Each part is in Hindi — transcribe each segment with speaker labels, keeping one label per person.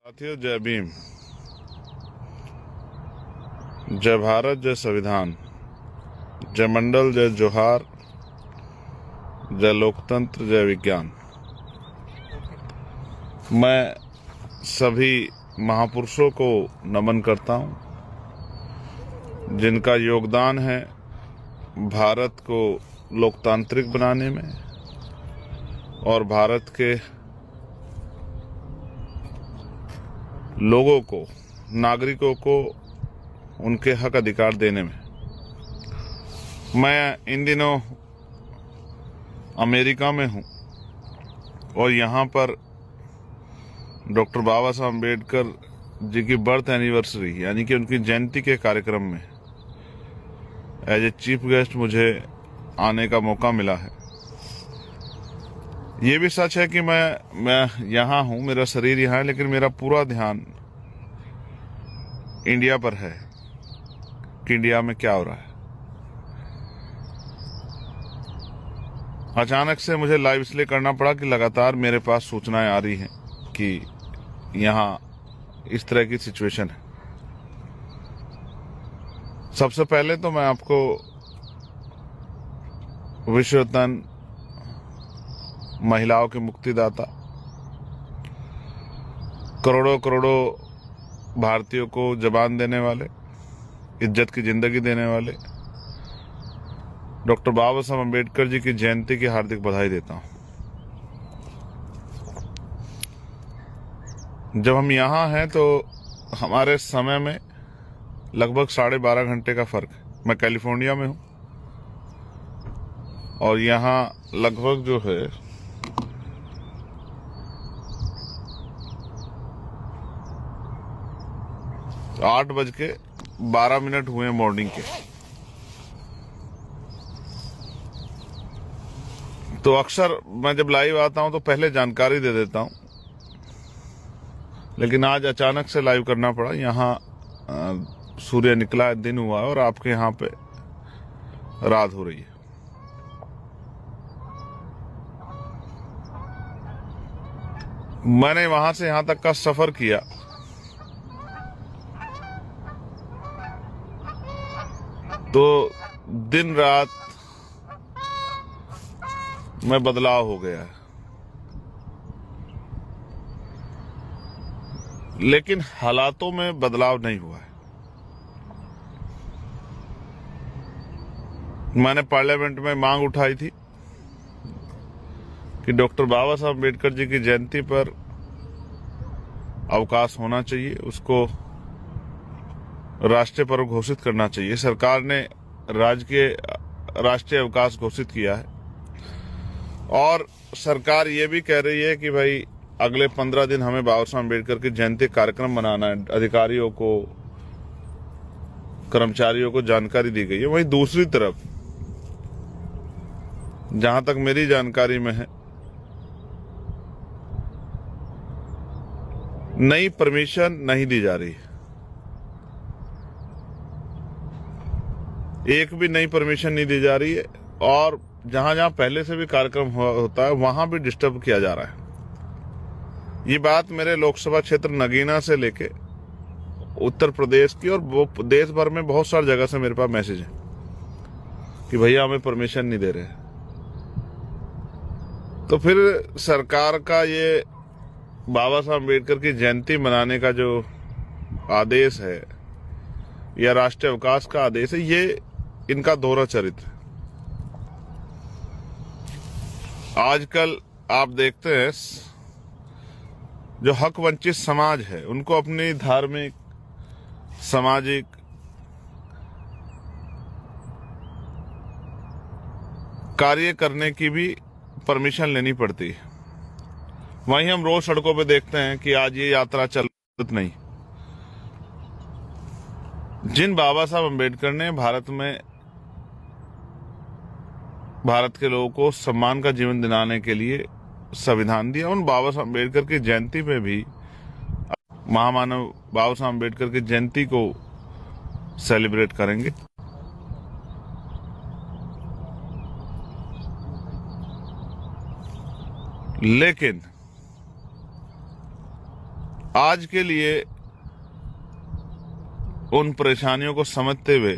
Speaker 1: साथियों, जय भीम, जय भारत, जय संविधान, जय मंडल, जय जोहार, जय लोकतंत्र, जय विज्ञान। मैं सभी महापुरुषों को नमन करता हूं, जिनका योगदान है भारत को लोकतांत्रिक बनाने में और भारत के लोगों को, नागरिकों को उनके हक अधिकार देने में। मैं इन दिनों अमेरिका में हूं और यहाँ पर डॉक्टर बाबा साहब अम्बेडकर जी की बर्थ एनिवर्सरी यानी कि उनकी जयंती के कार्यक्रम में एज ए चीफ गेस्ट मुझे आने का मौका मिला है। ये भी सच है कि मैं यहाँ हूँ, मेरा शरीर यहाँ है, लेकिन मेरा पूरा ध्यान इंडिया पर है कि इंडिया में क्या हो रहा है। अचानक से मुझे लाइव इसलिए करना पड़ा कि लगातार मेरे पास सूचनाएं आ रही हैं कि यहाँ इस तरह की सिचुएशन है। सबसे पहले तो मैं आपको विश्वरत्न महिलाओं के मुक्तिदाता, करोड़ों करोड़ों भारतीयों को जबान देने वाले, इज्जत की जिंदगी देने वाले डॉक्टर बाबा साहब अम्बेडकर जी की जयंती की हार्दिक बधाई देता हूं। जब हम यहाँ हैं तो हमारे समय में लगभग 12.5 घंटे का फर्क है। मैं कैलिफोर्निया में हूं और यहाँ लगभग जो है 8:12 हुए मॉर्निंग के। तो अक्सर मैं जब लाइव आता हूं तो पहले जानकारी दे देता हूं, लेकिन आज अचानक से लाइव करना पड़ा। यहाँ सूर्य निकला है, दिन हुआ है और आपके यहाँ पे रात हो रही है। मैंने वहां से यहां तक का सफर किया तो दिन रात में बदलाव हो गया है, लेकिन हालातों में बदलाव नहीं हुआ है। मैंने पार्लियामेंट में मांग उठाई थी कि डॉक्टर बाबा साहब अम्बेडकर जी की जयंती पर अवकाश होना चाहिए, उसको राष्ट्रीय पर्व घोषित करना चाहिए। सरकार ने राष्ट्रीय अवकाश घोषित किया है और सरकार ये भी कह रही है कि भाई अगले 15 दिन हमें बाबा साहब अम्बेडकर की जयंती कार्यक्रम मनाना है। अधिकारियों को, कर्मचारियों को जानकारी दी गई है। वहीं दूसरी तरफ जहां तक मेरी जानकारी में है, नई परमिशन नहीं दी जा रही है। एक भी नई परमिशन नहीं दी जा रही है और जहां जहां पहले से भी कार्यक्रम होता है वहां भी डिस्टर्ब किया जा रहा है। ये बात मेरे लोकसभा क्षेत्र नगीना से लेके उत्तर प्रदेश की और देश भर में बहुत सारी जगह से मेरे पास मैसेज है कि भैया हमें परमिशन नहीं दे रहे। तो फिर सरकार का ये बाबा साहब अम्बेडकर की जयंती मनाने का जो आदेश है या राष्ट्रीय अवकाश का आदेश है, ये इनका दोहरा चरित्र है। आजकल आप देखते हैं जो हक वंचित समाज है उनको अपनी धार्मिक, सामाजिक, कार्य करने की भी परमिशन लेनी पड़ती है। वहीं हम रोज सड़कों पे देखते हैं कि आज ये यात्रा चल नहीं। जिन बाबा साहब अम्बेडकर ने भारत के लोगों को सम्मान का जीवन दिलाने के लिए संविधान दिया, उन बाबा साहब अम्बेडकर की जयंती पे भी महामानव बाबा साहब अम्बेडकर की जयंती को सेलिब्रेट करेंगे। लेकिन आज के लिए उन परेशानियों को समझते हुए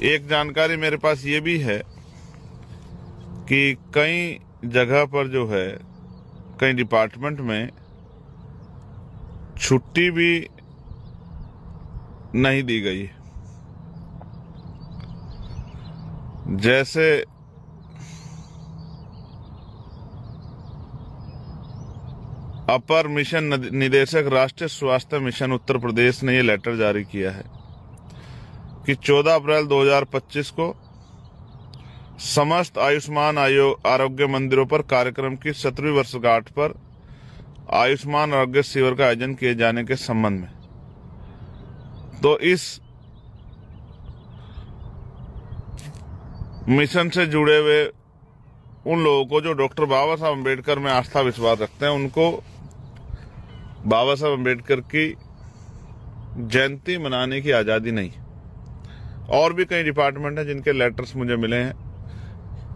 Speaker 1: एक जानकारी मेरे पास ये भी है कि कई जगह पर जो है, कई डिपार्टमेंट में छुट्टी भी नहीं दी गई। जैसे अपर मिशन निदेशक राष्ट्रीय स्वास्थ्य मिशन उत्तर प्रदेश ने ये लेटर जारी किया है कि 14 अप्रैल 2025 को समस्त आयुष्मान आरोग्य मंदिरों पर कार्यक्रम की 17वीं वर्षगांठ पर आयुष्मान आरोग्य शिविर का आयोजन किए जाने के संबंध में, तो इस मिशन से जुड़े हुए उन लोगों को जो डॉक्टर बाबा साहब अम्बेडकर में आस्था विश्वास रखते हैं, उनको बाबा साहब अम्बेडकर की जयंती मनाने की आज़ादी नहीं। और भी कई डिपार्टमेंट हैं जिनके लेटर्स मुझे मिले हैं,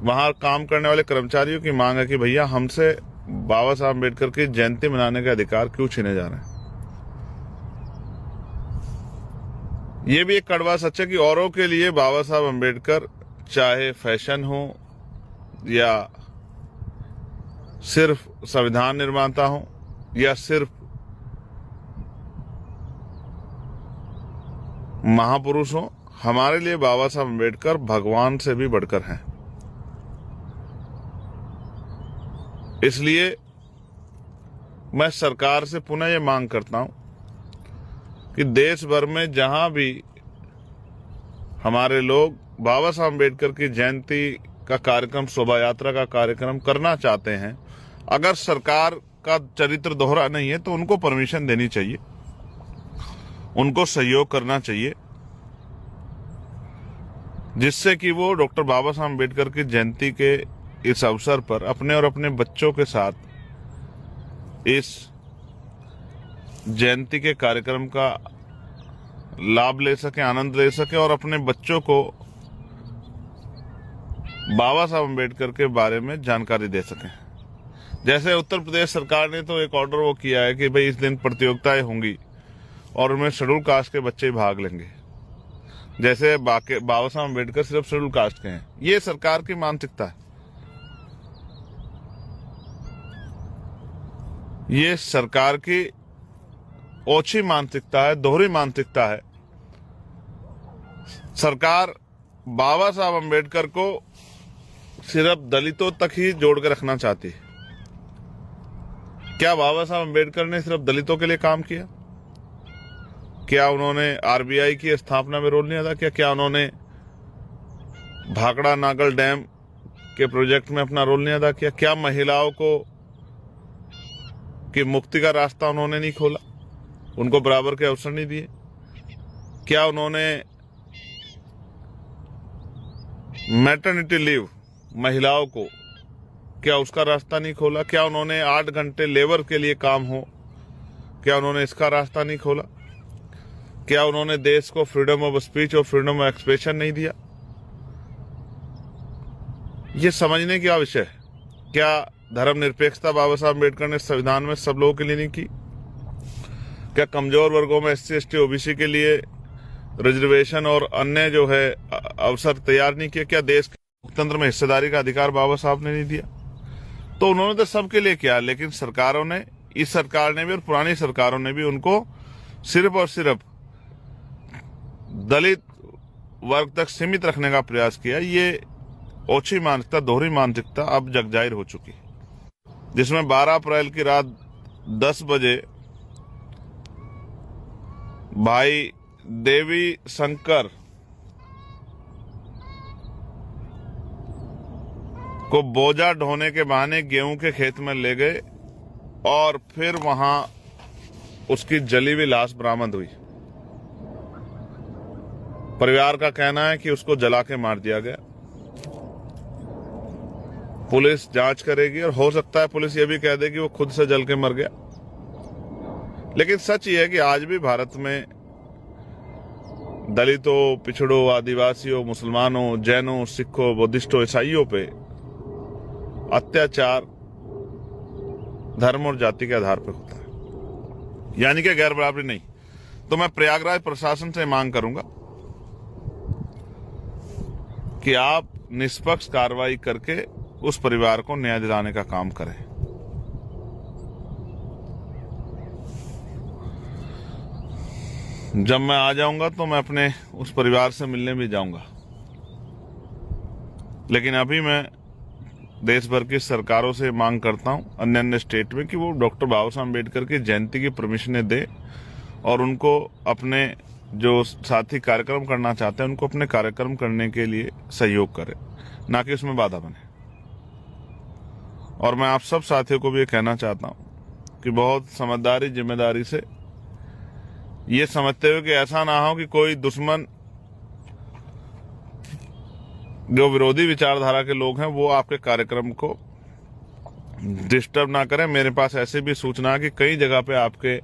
Speaker 1: वहां काम करने वाले कर्मचारियों की मांग है कि भैया हमसे बाबा साहब अम्बेडकर की जयंती मनाने के अधिकार क्यों छीने जा रहे हैं। ये भी एक कड़वा सच है कि औरों के लिए बाबा साहब अम्बेडकर चाहे फैशन हो या सिर्फ संविधान निर्माता हो या सिर्फ महापुरुष हो, हमारे लिए बाबा साहब अम्बेडकर भगवान से भी बढ़कर हैं। इसलिए मैं सरकार से पुनः ये मांग करता हूं कि देश भर में जहां भी हमारे लोग बाबा साहब अम्बेडकर की जयंती का कार्यक्रम, शोभा यात्रा का कार्यक्रम करना चाहते हैं, अगर सरकार का चरित्र दोहरा नहीं है तो उनको परमिशन देनी चाहिए, उनको सहयोग करना चाहिए, जिससे कि वो डॉक्टर बाबा साहब अम्बेडकर की जयंती के इस अवसर पर अपने और अपने बच्चों के साथ इस जयंती के कार्यक्रम का लाभ ले सके, आनंद ले सके और अपने बच्चों को बाबा साहब अम्बेडकर के बारे में जानकारी दे सकें। जैसे उत्तर प्रदेश सरकार ने तो एक ऑर्डर वो किया है कि भाई इस दिन प्रतियोगिताएं होंगी और उनमें शेड्यूल कास्ट के बच्चे भाग लेंगे, जैसे बाबा साहब अम्बेडकर सिर्फ शेड्यूल कास्ट के हैं। ये सरकार की मानसिकता है, ये सरकार की ओछी मानसिकता है, दोहरी मानसिकता है। सरकार बाबा साहब अम्बेडकर को सिर्फ दलितों तक ही जोड़ के रखना चाहती है। क्या बाबा साहब अम्बेडकर ने सिर्फ दलितों के लिए काम किया? क्या उन्होंने आरबीआई की स्थापना में रोल नहीं अदा किया? क्या उन्होंने भाखड़ा नागल डैम के प्रोजेक्ट में अपना रोल नहीं अदा किया? क्या महिलाओं को की मुक्ति का रास्ता उन्होंने नहीं खोला, उनको बराबर के अवसर नहीं दिए? क्या उन्होंने मैटरनिटी लीव महिलाओं को, क्या उसका रास्ता नहीं खोला? क्या उन्होंने 8 घंटे लेबर के लिए काम हो, क्या उन्होंने इसका रास्ता नहीं खोला? क्या उन्होंने देश को फ्रीडम ऑफ स्पीच और फ्रीडम ऑफ एक्सप्रेशन नहीं दिया? ये समझने की विषय है। क्या धर्मनिरपेक्षता बाबा साहब अम्बेडकर ने संविधान में सब लोगों के लिए नहीं की? क्या कमजोर वर्गों में SC ST OBC के लिए रिजर्वेशन और अन्य जो है अवसर तैयार नहीं किए? क्या देश के लोकतंत्र में हिस्सेदारी का अधिकार बाबा साहब ने नहीं दिया? तो उन्होंने तो सबके लिए किया, लेकिन सरकारों ने, इस सरकार ने भी और पुरानी सरकारों ने भी उनको सिर्फ और सिर्फ दलित वर्ग तक सीमित रखने का प्रयास किया। ये ओछी मानसिकता, दोहरी मानसिकता अब जगजाहिर हो चुकी, जिसमें 12 अप्रैल की रात 10 बजे भाई देवी शंकर को बोझा ढोने के बहाने गेहूं के खेत में ले गए और फिर वहां उसकी जली हुई लाश बरामद हुई। परिवार का कहना है कि उसको जला के मार दिया गया। पुलिस जांच करेगी और हो सकता है पुलिस ये भी कह दे कि वो खुद से जल के मर गया। लेकिन सच ये है कि आज भी भारत में दलितों, पिछड़ों, आदिवासियों, मुसलमानों, जैनों, सिखों, बुद्धिस्टों, ईसाइयों पे अत्याचार धर्म और जाति के आधार पर होता है। यानी कि गैर बराबरी नहीं। तो मैं प्रयागराज प्रशासन से मांग करूंगा कि आप निष्पक्ष कार्रवाई करके उस परिवार को न्याय दिलाने का काम करें। जब मैं आ जाऊंगा तो मैं अपने उस परिवार से मिलने भी जाऊंगा, लेकिन अभी मैं देश भर की सरकारों से मांग करता हूं, अन्य अन्य स्टेट में, कि वो डॉक्टर बाबा साहब अम्बेडकर की जयंती की परमिशनें दे और उनको अपने जो साथी कार्यक्रम करना चाहते हैं उनको अपने कार्यक्रम करने के लिए सहयोग करे, ना कि उसमें बाधा बने। और मैं आप सब साथियों को भी ये कहना चाहता हूं कि बहुत समझदारी जिम्मेदारी से ये समझते हुए कि ऐसा ना हो कि कोई दुश्मन जो विरोधी विचारधारा के लोग हैं वो आपके कार्यक्रम को डिस्टर्ब ना करें। मेरे पास ऐसे भी सूचना है कि कई जगह पे आपके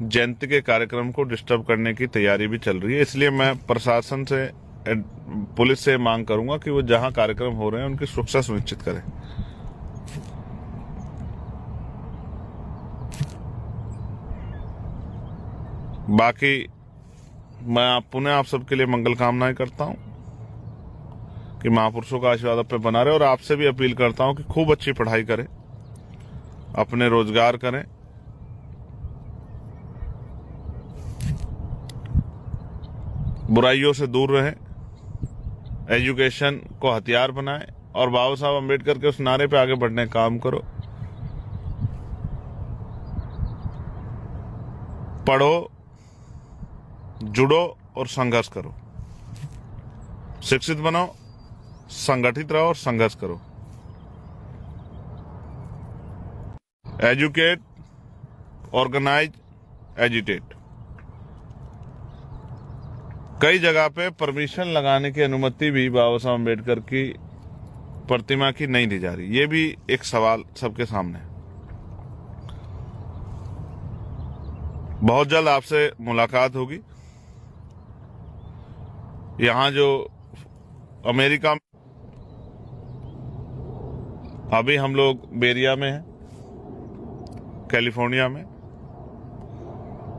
Speaker 1: जयंती के कार्यक्रम को डिस्टर्ब करने की तैयारी भी चल रही है। इसलिए मैं प्रशासन से, पुलिस से मांग करूंगा कि वो जहां कार्यक्रम हो रहे हैं उनकी सुरक्षा सुनिश्चित करें। बाकी मैं पुनः आप सबके लिए मंगल कामनाएं करता हूं कि महापुरुषों का आशीर्वाद आप पे बना रहे, और आपसे भी अपील करता हूं कि खूब अच्छी पढ़ाई करें, अपने रोजगार करें, बुराइयों से दूर रहें, एजुकेशन को हथियार बनाएं और बाबा साहब अम्बेडकर के उस नारे पे आगे बढ़ने का काम करो। पढ़ो, जुड़ो और संघर्ष करो। शिक्षित बनो, संगठित रहो और संघर्ष करो। Educate, organise, agitate. कई जगह पे परमिशन लगाने की अनुमति भी बाबा साहब अम्बेडकर की प्रतिमा की नहीं दी जा रही। ये भी एक सवाल सबके सामने है। बहुत जल्द आपसे मुलाकात होगी। यहाँ जो अमेरिका, अभी हम लोग बेरिया में हैं, कैलिफोर्निया में,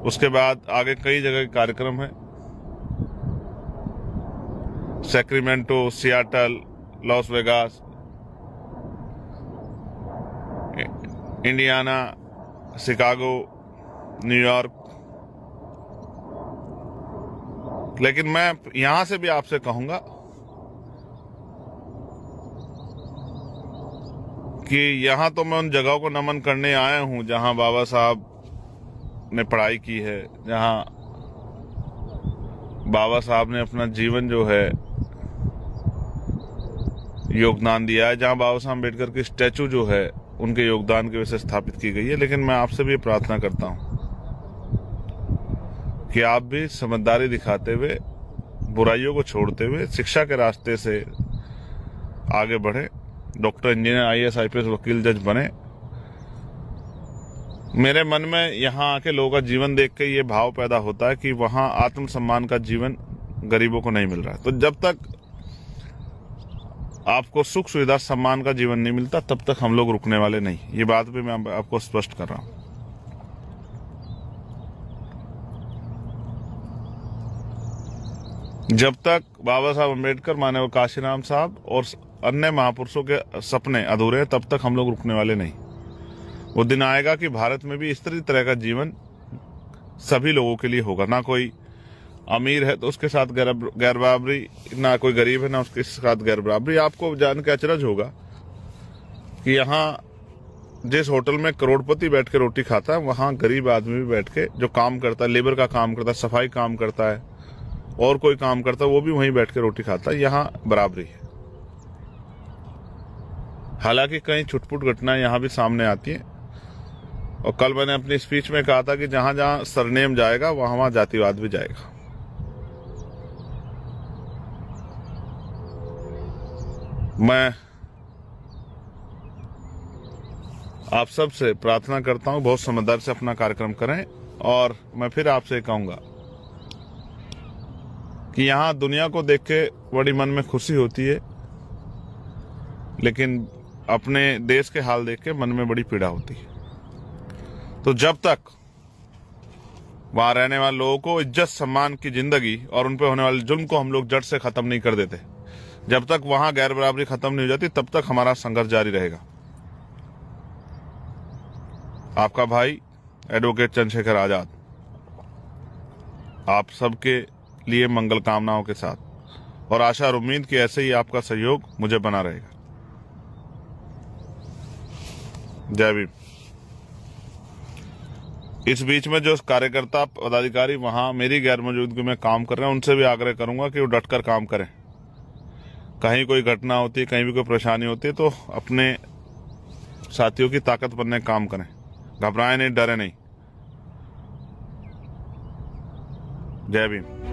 Speaker 1: उसके बाद आगे कई जगह के कार्यक्रम हैं, Sacramento, Seattle, Las Vegas, Indiana, Chicago, New York. लेकिन मैं यहां से भी आपसे कहूंगा कि यहां तो मैं उन जगहों को नमन करने आया हूं जहां बाबा साहब ने पढ़ाई की है, जहां बाबा साहब ने अपना जीवन जो है योगदान दिया है, जहां बाबा साहब अम्बेडकर की स्टैचू जो है उनके योगदान की वजह से स्थापित की गई है। लेकिन मैं आपसे भी प्रार्थना करता हूं कि आप भी समझदारी दिखाते हुए, बुराइयों को छोड़ते हुए शिक्षा के रास्ते से आगे बढ़े, डॉक्टर, इंजीनियर, आईएएस, आईपीएस, वकील, जज बने। मेरे मन में यहाँ आके लोगों का जीवन देख के ये भाव पैदा होता है कि वहां आत्मसम्मान का जीवन गरीबों को नहीं मिल रहा है। तो जब तक आपको सुख सुविधा सम्मान का जीवन नहीं मिलता तब तक हम लोग रुकने वाले नहीं। ये बात भी मैं आपको स्पष्ट कर रहा हूं। जब तक बाबा साहब अम्बेडकर, माननीय काशीराम साहब और अन्य महापुरुषों के सपने अधूरे हैं तब तक हम लोग रुकने वाले नहीं। वो दिन आएगा कि भारत में भी इस तरह का जीवन सभी लोगों के लिए होगा। ना कोई अमीर है तो उसके साथ गैर बराबरी, ना कोई गरीब है ना उसके साथ गैर बराबरी। आपको जान के अचरज होगा कि यहाँ जिस होटल में करोड़पति बैठ के रोटी खाता है वहां गरीब आदमी भी बैठ के, जो काम करता है, लेबर का काम करता है, सफाई काम करता है और कोई काम करता है, वो भी वहीं बैठ के रोटी खाता है। यहाँ बराबरी है। हालांकि कई छुटपुट घटनाएं यहाँ भी सामने आती हैं, और कल मैंने अपनी स्पीच में कहा था कि जहां जहां सरनेम जाएगा वहां जातिवाद भी जाएगा। मैं आप सब से प्रार्थना करता हूं बहुत समझदारी से अपना कार्यक्रम करें, और मैं फिर आपसे कहूंगा कि यहाँ दुनिया को देख के बड़ी मन में खुशी होती है, लेकिन अपने देश के हाल देख के मन में बड़ी पीड़ा होती है। तो जब तक वहां रहने वाले लोगों को इज्जत सम्मान की जिंदगी और उन पे होने वाले जुल्म को हम लोग जड़ से खत्म नहीं कर देते। जब तक वहां गैर बराबरी खत्म नहीं हो जाती तब तक हमारा संघर्ष जारी रहेगा। आपका भाई एडवोकेट चंद्रशेखर आजाद आप सबके लिए मंगल कामनाओं के साथ और आशा और उम्मीद कि ऐसे ही आपका सहयोग मुझे बना रहेगा। जय भीम। इस बीच में जो कार्यकर्ता पदाधिकारी वहां मेरी गैर मौजूदगी में काम कर रहे हैं उनसे भी आग्रह करूंगा कि वो डटकर काम करें। कहीं कोई घटना होती है, कहीं भी कोई परेशानी होती है तो अपने साथियों की ताकत बनने का काम करें। घबराएं नहीं, डरे नहीं। जय भीम।